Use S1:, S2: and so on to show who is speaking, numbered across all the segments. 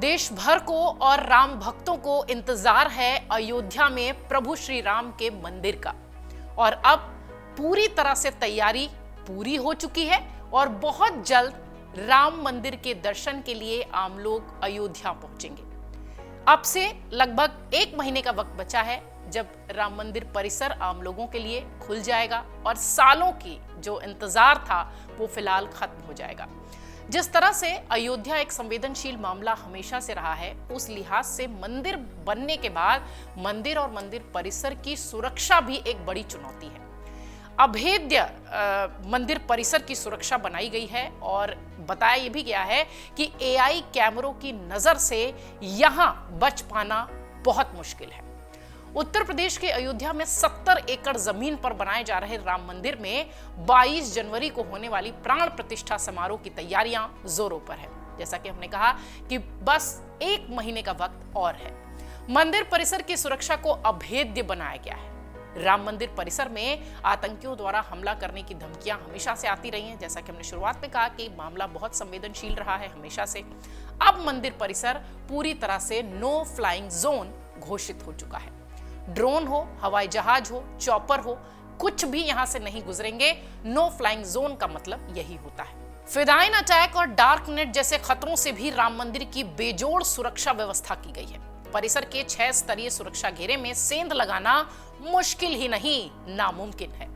S1: देश भर को और राम भक्तों को इंतजार है अयोध्या में प्रभु श्री राम के मंदिर का। और अब पूरी तरह से तैयारी पूरी हो चुकी है और बहुत जल्द राम मंदिर के दर्शन के लिए आम लोग अयोध्या पहुंचेंगे। अब से लगभग 1 महीने का वक्त बचा है जब राम मंदिर परिसर आम लोगों के लिए खुल जाएगा और सालों की जो इंतजार था वो फिलहाल खत्म हो जाएगा। जिस तरह से अयोध्या एक संवेदनशील मामला हमेशा से रहा है, उस लिहाज से मंदिर बनने के बाद मंदिर और मंदिर परिसर की सुरक्षा भी एक बड़ी चुनौती है। अभेद्य मंदिर परिसर की सुरक्षा बनाई गई है और बताया यह भी गया है कि एआई कैमरों की नजर से यहां बच पाना बहुत मुश्किल है। उत्तर प्रदेश के अयोध्या में 70 एकड़ जमीन पर बनाए जा रहे राम मंदिर में 22 जनवरी को होने वाली प्राण प्रतिष्ठा समारोह की तैयारियां जोरों पर है। जैसा कि हमने कहा कि बस 1 महीने का वक्त और है। मंदिर परिसर की सुरक्षा को अभेद्य बनाया गया है। राम मंदिर परिसर में आतंकियों द्वारा हमला करने की धमकियां हमेशा से आती रही हैं। जैसा कि हमने शुरुआत में कहा कि मामला बहुत संवेदनशील रहा है हमेशा से। अब मंदिर परिसर पूरी तरह से नो फ्लाइंग जोन घोषित हो चुका है। ड्रोन हो, हवाई जहाज हो, चॉपर हो, कुछ भी यहां से नहीं गुजरेंगे। नो फ्लाइंग जोन का मतलब यही होता है। फिदाइन अटैक और डार्क नेट जैसे खतरों से भी राम मंदिर की बेजोड़ सुरक्षा व्यवस्था की गई है। परिसर के 6 स्तरीय सुरक्षा घेरे में सेंध लगाना मुश्किल ही नहीं, नामुमकिन है।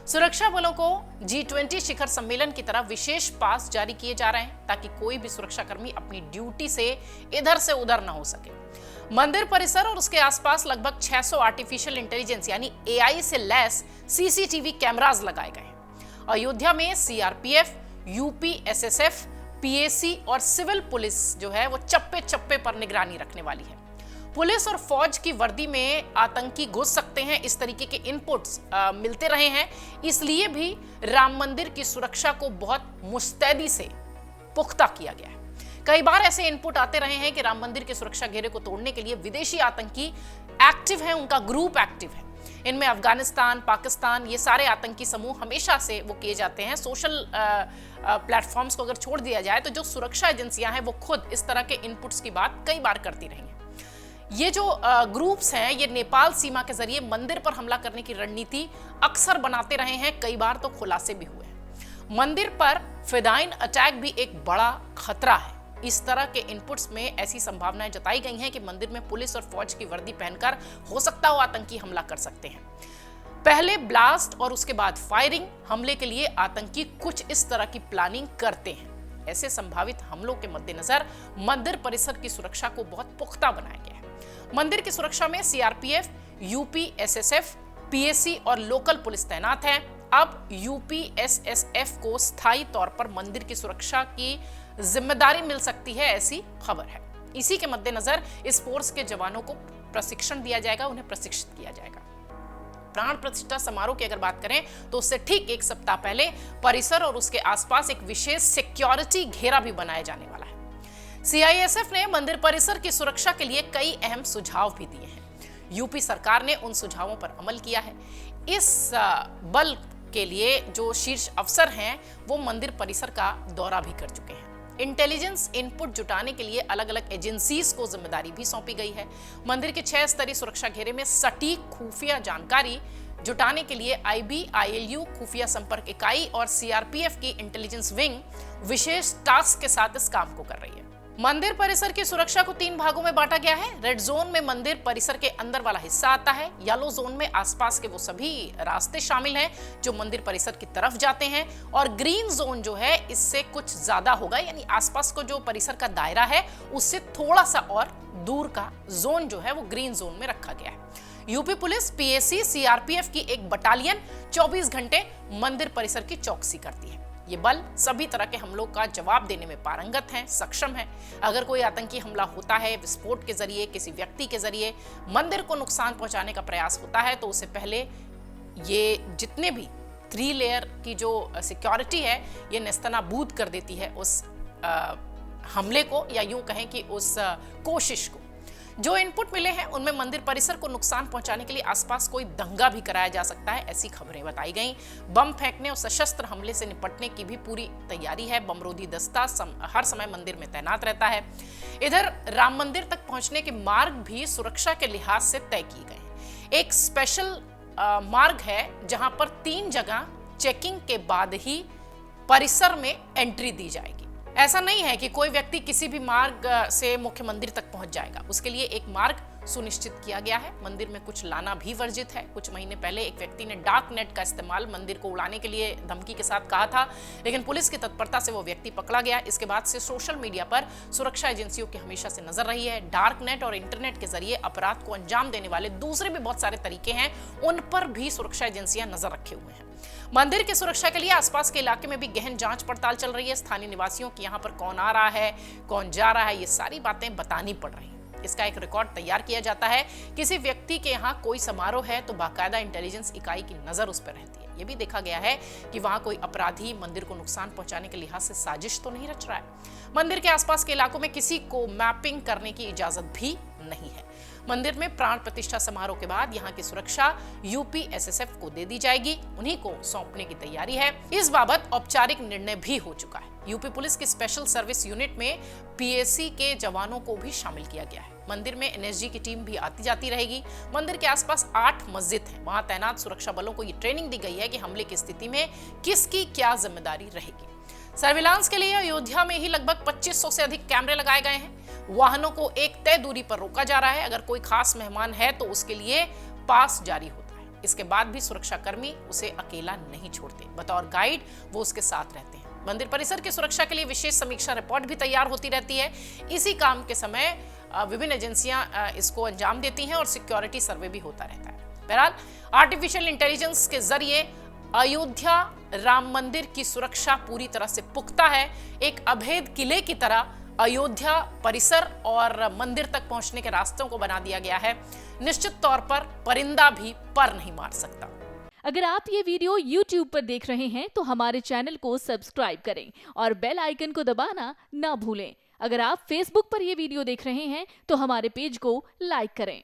S1: सुरक्षा बलों को G20 शिखर सम्मेलन की तरह विशेष पास जारी किए जा रहे हैं ताकि कोई भी सुरक्षाकर्मी अपनी ड्यूटी से इधर से उधर न हो सके। मंदिर परिसर और उसके आसपास लगभग 600 आर्टिफिशियल इंटेलिजेंस यानी एआई से लैस सीसीटीवी कैमरास लगाए गए हैं। अयोध्या में सीआरपीएफ, यूपी एसएसएफ, पीएसी और सिविल पुलिस जो है वो चप्पे चप्पे पर निगरानी रखने वाली है। पुलिस और फौज की वर्दी में आतंकी घुस सकते हैं, इस तरीके के इनपुट्स मिलते रहे हैं। इसलिए भी राम मंदिर की सुरक्षा को बहुत मुस्तैदी से पुख्ता किया गया है। कई बार ऐसे इनपुट आते रहे हैं कि राम मंदिर के सुरक्षा घेरे को तोड़ने के लिए विदेशी आतंकी एक्टिव हैं, उनका ग्रुप एक्टिव है। इनमें अफगानिस्तान, पाकिस्तान, ये सारे आतंकी समूह हमेशा से वो किए जाते हैं। सोशल प्लेटफॉर्म्स को अगर छोड़ दिया जाए तो जो सुरक्षा एजेंसियां हैं वो खुद इस तरह के इनपुट्स की बात कई बार करती रही हैं। ये जो ग्रुप्स हैं ये नेपाल सीमा के जरिए मंदिर पर हमला करने की रणनीति अक्सर बनाते रहे हैं, कई बार तो खुलासे भी हुए हैं। मंदिर पर फिदाइन अटैक भी एक बड़ा खतरा है। इस तरह के इनपुट्स में ऐसी संभावनाएं जताई गई हैं कि मंदिर में पुलिस और फौज की वर्दी पहनकर हो सकता हो आतंकी हमला कर सकते हैं। पहले ब्लास्ट और उसके बाद फायरिंग। हमले के लिए आतंकी कुछ इस तरह की प्लानिंग करते हैं। ऐसे संभावित हमलों के मद्देनजर मंदिर परिसर की सुरक्षा को बहुत पुख्ता बनाया गया है। मंदिर की सुरक्षा में सीआरपीएफ, यूपी एसएसएफ, पीएसी और लोकल पुलिस तैनात हैं। अब यूपी एसएसएफ को स्थायी तौर पर मंदिर की सुरक्षा की जिम्मेदारी मिल सकती है, ऐसी खबर है। इसी के मद्देनजर इस फोर्स के जवानों को प्रशिक्षण दिया जाएगा, उन्हें प्रशिक्षित किया जाएगा। प्राण प्रतिष्ठा समारोह की अगर बात करें तो उससे ठीक 1 सप्ताह पहले परिसर और उसके आसपास एक विशेष सिक्योरिटी घेरा भी बनाया जाने वाला है। सीआईएसएफ ने मंदिर परिसर की सुरक्षा के लिए कई अहम सुझाव भी दिए हैं। यूपी सरकार ने उन सुझावों पर अमल किया है। इस बल के लिए जो शीर्ष अफसर हैं वो मंदिर परिसर का दौरा भी कर चुके हैं। इंटेलिजेंस इनपुट जुटाने के लिए अलग अलग एजेंसीज को जिम्मेदारी भी सौंपी गई है। मंदिर के 6 स्तरीय सुरक्षा घेरे में सटीक खुफिया जानकारी जुटाने के लिए आईबी, आईएलयू, खुफिया संपर्क इकाई और सीआरपीएफ की इंटेलिजेंस विंग विशेष टास्क के साथ इस काम को कर रही है। मंदिर परिसर की सुरक्षा को 3 भागों में बांटा गया है। रेड जोन में मंदिर परिसर के अंदर वाला हिस्सा आता है। येलो जोन में आसपास के वो सभी रास्ते शामिल हैं जो मंदिर परिसर की तरफ जाते हैं। और ग्रीन जोन जो है इससे कुछ ज्यादा होगा, यानी आसपास को जो परिसर का दायरा है उससे थोड़ा सा और दूर का जोन जो है वो ग्रीन जोन में रखा गया है। यूपी पुलिस, पीएसी, सीआरपीएफ की एक बटालियन 24 घंटे मंदिर परिसर की चौकसी करती है। ये बल सभी तरह के हमलों का जवाब देने में पारंगत हैं, सक्षम हैं। अगर कोई आतंकी हमला होता है, विस्फोट के जरिए, किसी व्यक्ति के जरिए मंदिर को नुकसान पहुंचाने का प्रयास होता है तो उससे पहले ये जितने भी 3 लेयर की जो सिक्योरिटी है ये नेस्तनाबूद कर देती है उस हमले को, या यूं कहें कि उस कोशिश को। जो इनपुट मिले हैं उनमें मंदिर परिसर को नुकसान पहुंचाने के लिए आसपास कोई दंगा भी कराया जा सकता है, ऐसी खबरें बताई गई। बम फेंकने और सशस्त्र हमले से निपटने की भी पूरी तैयारी है। बमरोधी दस्ता हर समय मंदिर में तैनात रहता है। इधर राम मंदिर तक पहुंचने के मार्ग भी सुरक्षा के लिहाज से तय किए गए हैं। एक स्पेशल मार्ग है जहां पर 3 जगह चेकिंग के बाद ही परिसर में एंट्री दी जाएगी। ऐसा नहीं है कि कोई व्यक्ति किसी भी मार्ग से मुख्य मंदिर तक पहुंच जाएगा, उसके लिए एक मार्ग सुनिश्चित किया गया है। मंदिर में कुछ लाना भी वर्जित है। कुछ महीने पहले एक व्यक्ति ने डार्क नेट का इस्तेमाल मंदिर को उड़ाने के लिए धमकी के साथ कहा था, लेकिन पुलिस की तत्परता से वो व्यक्ति पकड़ा गया। इसके बाद से सोशल मीडिया पर सुरक्षा एजेंसियों की हमेशा से नजर रही है। डार्क नेट और इंटरनेट के जरिए अपराध को अंजाम देने वाले दूसरे भी बहुत सारे तरीके हैं, उन पर भी सुरक्षा एजेंसियां नजर रखे हुए हैं। मंदिर की सुरक्षा के लिए आसपास के इलाके में भी गहन जांच पड़ताल चल रही है। स्थानीय निवासियों की यहाँ पर कौन आ रहा है, कौन जा रहा है, ये सारी बातें बतानी पड़ रही हैं। इसका एक रिकॉर्ड तैयार किया जाता है। किसी व्यक्ति के यहाँ कोई समारोह है तो बाकायदा इंटेलिजेंस इकाई की नजर उस पर रहती है। यह भी देखा गया है कि वहां कोई अपराधी मंदिर को नुकसान पहुंचाने के लिहाज से साजिश तो नहीं रच रहा है। मंदिर के आसपास के इलाकों में किसी को मैपिंग करने की इजाजत भी नहीं है। मंदिर में प्राण प्रतिष्ठा समारोह के बाद यहाँ की सुरक्षा यूपीएसएसएफ को दे दी जाएगी, उन्हीं को सौंपने की तैयारी है। इस बाबत औपचारिक निर्णय भी हो चुका है। यूपी पुलिस की स्पेशल सर्विस यूनिट में पीएसी के जवानों को भी शामिल किया गया है। मंदिर में एनएसजी की टीम भी आती जाती रहेगी। मंदिर के आसपास 8 मस्जिद हैं। वहां तैनात सुरक्षा बलों को ये ट्रेनिंग दी गई है कि हमले की स्थिति में किसकी क्या जिम्मेदारी रहेगी। सर्विलांस के लिए अयोध्या में ही लगभग 2500 से अधिक कैमरे लगाए गए हैं। वाहनों को एक तय दूरी पर रोका जा रहा है। अगर कोई खास मेहमान है तो उसके लिए पास जारी होता है। इसके बाद भी सुरक्षाकर्मी उसे अकेला नहीं छोड़ते, बतौर गाइड वो उसके साथ रहते हैं। मंदिर परिसर की सुरक्षा के लिए विशेष समीक्षा रिपोर्ट भी तैयार होती रहती है। इसी काम के समय विभिन्न एजेंसियां इसको अंजाम देती हैं और सिक्योरिटी सर्वे भी होता रहता है। बहरहाल आर्टिफिशियल इंटेलिजेंस के जरिए अयोध्या राम मंदिर की सुरक्षा पूरी तरह से पुख्ता है। एक अभेद किले की तरह अयोध्या परिसर और मंदिर तक पहुंचने के रास्तों को बना दिया गया है। निश्चित तौर पर परिंदा भी पर नहीं मार सकता।
S2: अगर आप ये वीडियो YouTube पर देख रहे हैं तो हमारे चैनल को सब्सक्राइब करें और बेल आइकन को दबाना ना भूलें। अगर आप Facebook पर ये वीडियो देख रहे हैं तो हमारे पेज को लाइक करें।